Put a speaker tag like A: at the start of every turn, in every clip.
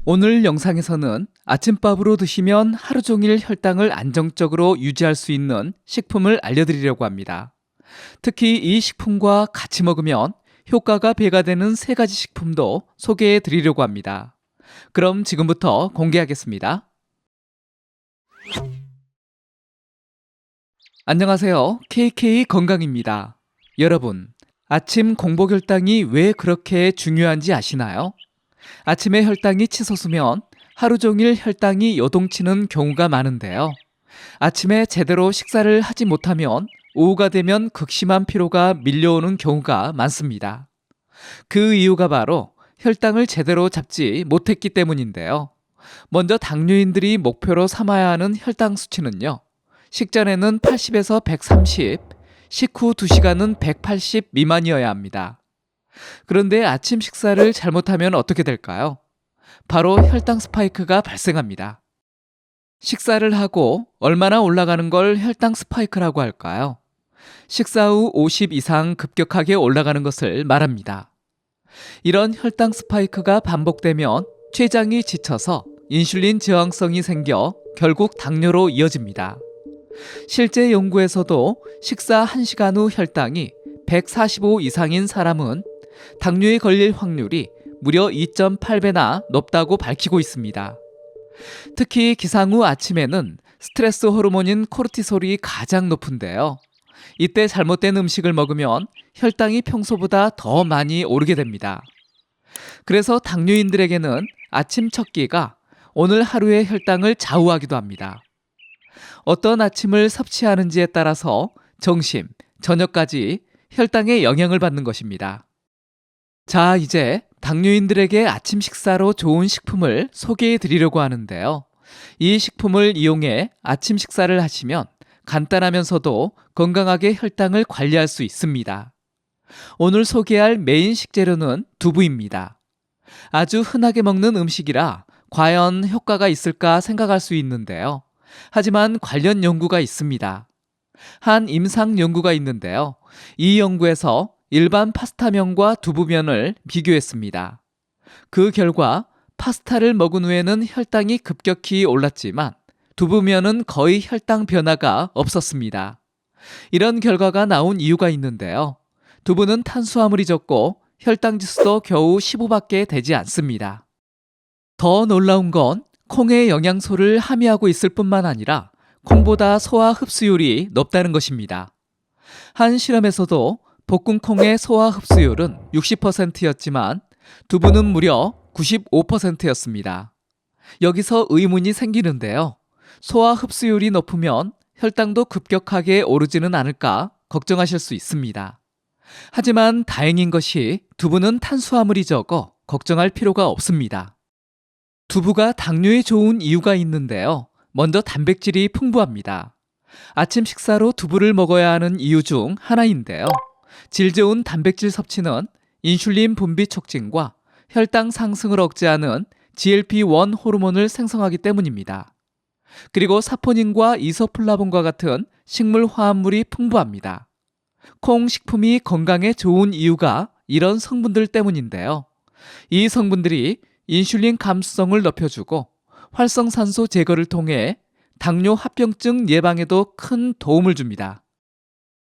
A: 오늘 영상에서는 아침밥으로 드시면 하루 종일 혈당을 안정적으로 유지할 수 있는 식품을 알려드리려고 합니다. 특히 이 식품과 같이 먹으면 효과가 배가 되는 세 가지 식품도 소개해 드리려고 합니다. 그럼 지금부터 공개하겠습니다. 안녕하세요. KK 건강입니다. 여러분, 아침 공복 혈당이 왜 그렇게 중요한지 아시나요? 아침에 혈당이 치솟으면 하루 종일 혈당이 요동치는 경우가 많은데요. 아침에 제대로 식사를 하지 못하면 오후가 되면 극심한 피로가 밀려오는 경우가 많습니다. 그 이유가 바로 혈당을 제대로 잡지 못했기 때문인데요. 먼저 당뇨인들이 목표로 삼아야 하는 혈당 수치는요. 식전에는 80에서 130, 식후 2시간은 180 미만이어야 합니다. 그런데 아침 식사를 잘못하면 어떻게 될까요? 바로 혈당 스파이크가 발생합니다. 식사를 하고 얼마나 올라가는 걸 혈당 스파이크라고 할까요? 식사 후 50 이상 급격하게 올라가는 것을 말합니다. 이런 혈당 스파이크가 반복되면 췌장이 지쳐서 인슐린 저항성이 생겨 결국 당뇨로 이어집니다. 실제 연구에서도 식사 1시간 후 혈당이 145 이상인 사람은 당뇨에 걸릴 확률이 무려 2.8배나 높다고 밝히고 있습니다. 특히 기상 후 아침에는 스트레스 호르몬인 코르티솔이 가장 높은데요. 이때 잘못된 음식을 먹으면 혈당이 평소보다 더 많이 오르게 됩니다. 그래서 당뇨인들에게는 아침 첫 끼가 오늘 하루의 혈당을 좌우하기도 합니다. 어떤 아침을 섭취하는지에 따라서 점심, 저녁까지 혈당에 영향을 받는 것입니다. 자, 이제 당뇨인들에게 아침 식사로 좋은 식품을 소개해 드리려고 하는데요. 이 식품을 이용해 아침 식사를 하시면 간단하면서도 건강하게 혈당을 관리할 수 있습니다. 오늘 소개할 메인 식재료는 두부입니다. 아주 흔하게 먹는 음식이라 과연 효과가 있을까 생각할 수 있는데요. 하지만 관련 연구가 있습니다. 한 임상 연구가 있는데요. 이 연구에서 일반 파스타면과 두부면을 비교했습니다. 그 결과 파스타를 먹은 후에는 혈당이 급격히 올랐지만 두부면은 거의 혈당 변화가 없었습니다. 이런 결과가 나온 이유가 있는데요. 두부는 탄수화물이 적고 혈당 지수도 겨우 15밖에 되지 않습니다. 더 놀라운 건 콩의 영양소를 함유하고 있을 뿐만 아니라 콩보다 소화 흡수율이 높다는 것입니다. 한 실험에서도 볶은 콩의 소화 흡수율은 60%였지만 두부는 무려 95%였습니다. 여기서 의문이 생기는데요. 소화 흡수율이 높으면 혈당도 급격하게 오르지는 않을까 걱정하실 수 있습니다. 하지만 다행인 것이 두부는 탄수화물이 적어 걱정할 필요가 없습니다. 두부가 당뇨에 좋은 이유가 있는데요. 먼저 단백질이 풍부합니다. 아침 식사로 두부를 먹어야 하는 이유 중 하나인데요. 질 좋은 단백질 섭취는 인슐린 분비 촉진과 혈당 상승을 억제하는 GLP-1 호르몬을 생성하기 때문입니다. 그리고 사포닌과 이소플라본과 같은 식물 화합물이 풍부합니다. 콩 식품이 건강에 좋은 이유가 이런 성분들 때문인데요. 이 성분들이 인슐린 감수성을 높여주고 활성산소 제거를 통해 당뇨 합병증 예방에도 큰 도움을 줍니다.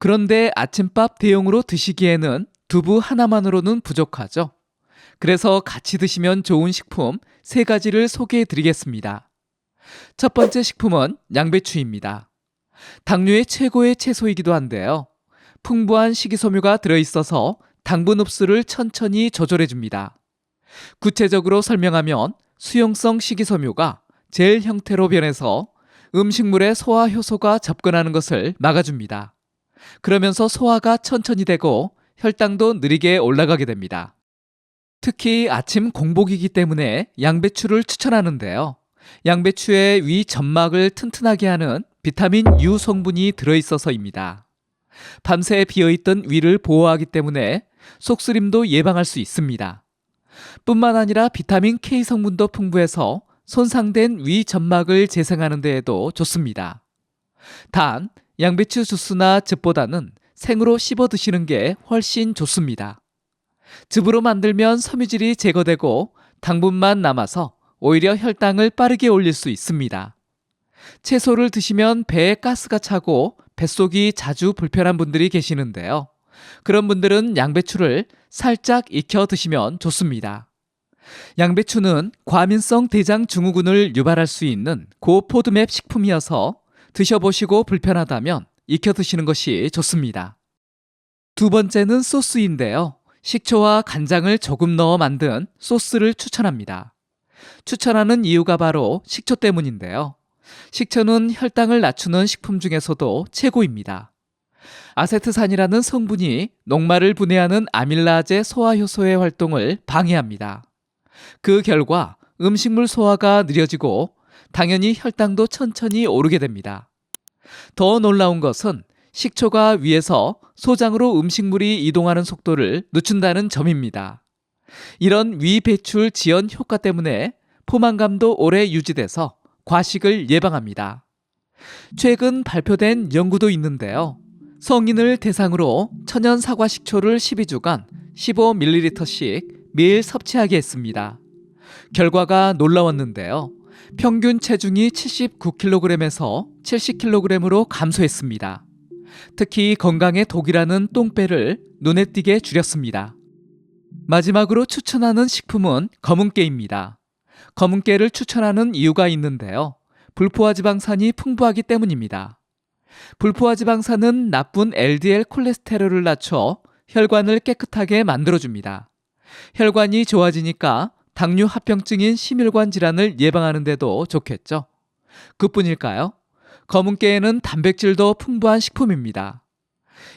A: 그런데 아침밥 대용으로 드시기에는 두부 하나만으로는 부족하죠. 그래서 같이 드시면 좋은 식품 3가지를 소개해 드리겠습니다. 첫 번째 식품은 양배추입니다. 당뇨의 최고의 채소이기도 한데요. 풍부한 식이섬유가 들어있어서 당분 흡수를 천천히 조절해 줍니다. 구체적으로 설명하면 수용성 식이섬유가 젤 형태로 변해서 음식물에 소화 효소가 접근하는 것을 막아줍니다. 그러면서 소화가 천천히 되고 혈당도 느리게 올라가게 됩니다. 특히 아침 공복이기 때문에 양배추를 추천하는데요. 양배추에 위 점막을 튼튼하게 하는 비타민 U 성분이 들어있어서입니다. 밤새 비어있던 위를 보호하기 때문에 속쓰림도 예방할 수 있습니다. 뿐만 아니라 비타민 K 성분도 풍부해서 손상된 위 점막을 재생하는 데에도 좋습니다. 단, 양배추 주스나 즙보다는 생으로 씹어 드시는 게 훨씬 좋습니다. 즙으로 만들면 섬유질이 제거되고 당분만 남아서 오히려 혈당을 빠르게 올릴 수 있습니다. 채소를 드시면 배에 가스가 차고 뱃속이 자주 불편한 분들이 계시는데요. 그런 분들은 양배추를 살짝 익혀 드시면 좋습니다. 양배추는 과민성 대장 증후군을 유발할 수 있는 고포드맵 식품이어서 드셔보시고 불편하다면 익혀 드시는 것이 좋습니다. 두 번째는 소스인데요. 식초와 간장을 조금 넣어 만든 소스를 추천합니다. 추천하는 이유가 바로 식초 때문인데요. 식초는 혈당을 낮추는 식품 중에서도 최고입니다. 아세트산이라는 성분이 녹말을 분해하는 아밀라제 소화 효소의 활동을 방해합니다. 그 결과 음식물 소화가 느려지고 당연히 혈당도 천천히 오르게 됩니다. 더 놀라운 것은 식초가 위에서 소장으로 음식물이 이동하는 속도를 늦춘다는 점입니다. 이런 위배출 지연 효과 때문에 포만감도 오래 유지돼서 과식을 예방합니다. 최근 발표된 연구도 있는데요. 성인을 대상으로 천연 사과 식초를 12주간 15ml씩 매일 섭취하게 했습니다. 결과가 놀라웠는데요. 평균 체중이 79kg에서 70kg으로 감소했습니다. 특히 건강에 독이라는 똥배를 눈에 띄게 줄였습니다. 마지막으로 추천하는 식품은 검은깨입니다. 검은깨를 추천하는 이유가 있는데요. 불포화 지방산이 풍부하기 때문입니다. 불포화 지방산은 나쁜 LDL 콜레스테롤을 낮춰 혈관을 깨끗하게 만들어줍니다. 혈관이 좋아지니까 당뇨 합병증인 심혈관 질환을 예방하는 데도 좋겠죠. 그뿐일까요? 검은깨에는 단백질도 풍부한 식품입니다.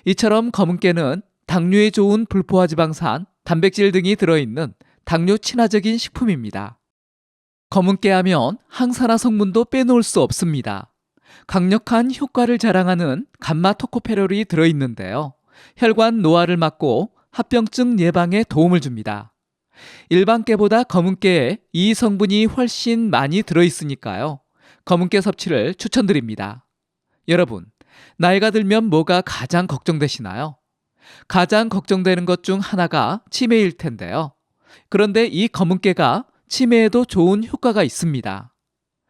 A: 이처럼 검은깨는 당뇨에 좋은 불포화 지방산, 단백질 등이 들어있는 당뇨 친화적인 식품입니다. 검은깨 하면 항산화 성분도 빼놓을 수 없습니다. 강력한 효과를 자랑하는 감마 토코페롤이 들어있는데요. 혈관 노화를 막고 합병증 예방에 도움을 줍니다. 일반 깨보다 검은깨에 이 성분이 훨씬 많이 들어있으니까요. 검은깨 섭취를 추천드립니다. 여러분, 나이가 들면 뭐가 가장 걱정되시나요? 가장 걱정되는 것 중 하나가 치매일 텐데요. 그런데 이 검은깨가 치매에도 좋은 효과가 있습니다.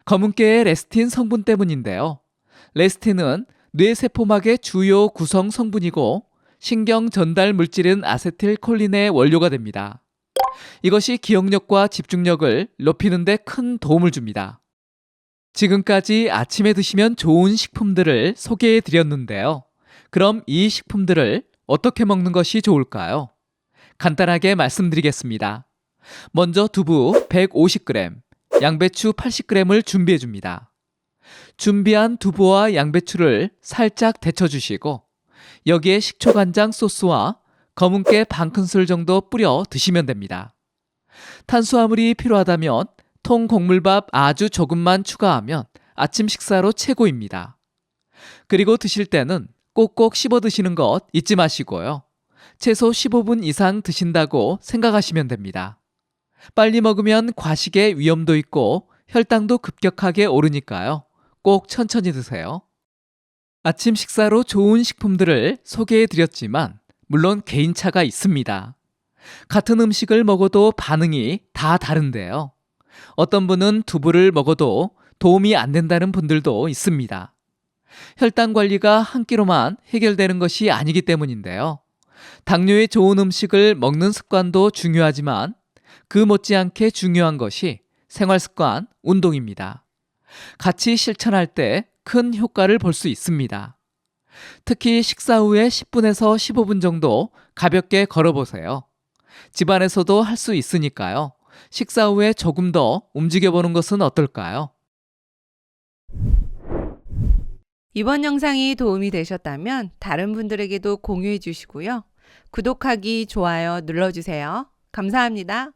A: 검은깨의 레스틴 성분 때문인데요. 레스틴은 뇌세포막의 주요 구성 성분이고 신경 전달 물질인 아세틸콜린의 원료가 됩니다. 이것이 기억력과 집중력을 높이는 데 큰 도움을 줍니다. 지금까지 아침에 드시면 좋은 식품들을 소개해 드렸는데요. 그럼 이 식품들을 어떻게 먹는 것이 좋을까요? 간단하게 말씀드리겠습니다. 먼저 두부 150g, 양배추 80g을 준비해 줍니다. 준비한 두부와 양배추를 살짝 데쳐주시고 여기에 식초간장 소스와 검은깨 반 큰술 정도 뿌려 드시면 됩니다. 탄수화물이 필요하다면 통곡물밥 아주 조금만 추가하면 아침 식사로 최고입니다. 그리고 드실 때는 꼭꼭 씹어 드시는 것 잊지 마시고요. 최소 15분 이상 드신다고 생각하시면 됩니다. 빨리 먹으면 과식의 위험도 있고 혈당도 급격하게 오르니까요. 꼭 천천히 드세요. 아침 식사로 좋은 식품들을 소개해 드렸지만 물론 개인차가 있습니다. 같은 음식을 먹어도 반응이 다 다른데요. 어떤 분은 두부를 먹어도 도움이 안 된다는 분들도 있습니다. 혈당 관리가 한 끼로만 해결되는 것이 아니기 때문인데요. 당뇨에 좋은 음식을 먹는 습관도 중요하지만 그 못지않게 중요한 것이 생활습관, 운동입니다. 같이 실천할 때 큰 효과를 볼 수 있습니다. 특히 식사 후에 10분에서 15분 정도 가볍게 걸어보세요. 집안에서도 할 수 있으니까요. 식사 후에 조금 더 움직여보는 것은 어떨까요?
B: 이번 영상이 도움이 되셨다면 다른 분들에게도 공유해 주시고요. 구독하기, 좋아요 눌러주세요. 감사합니다.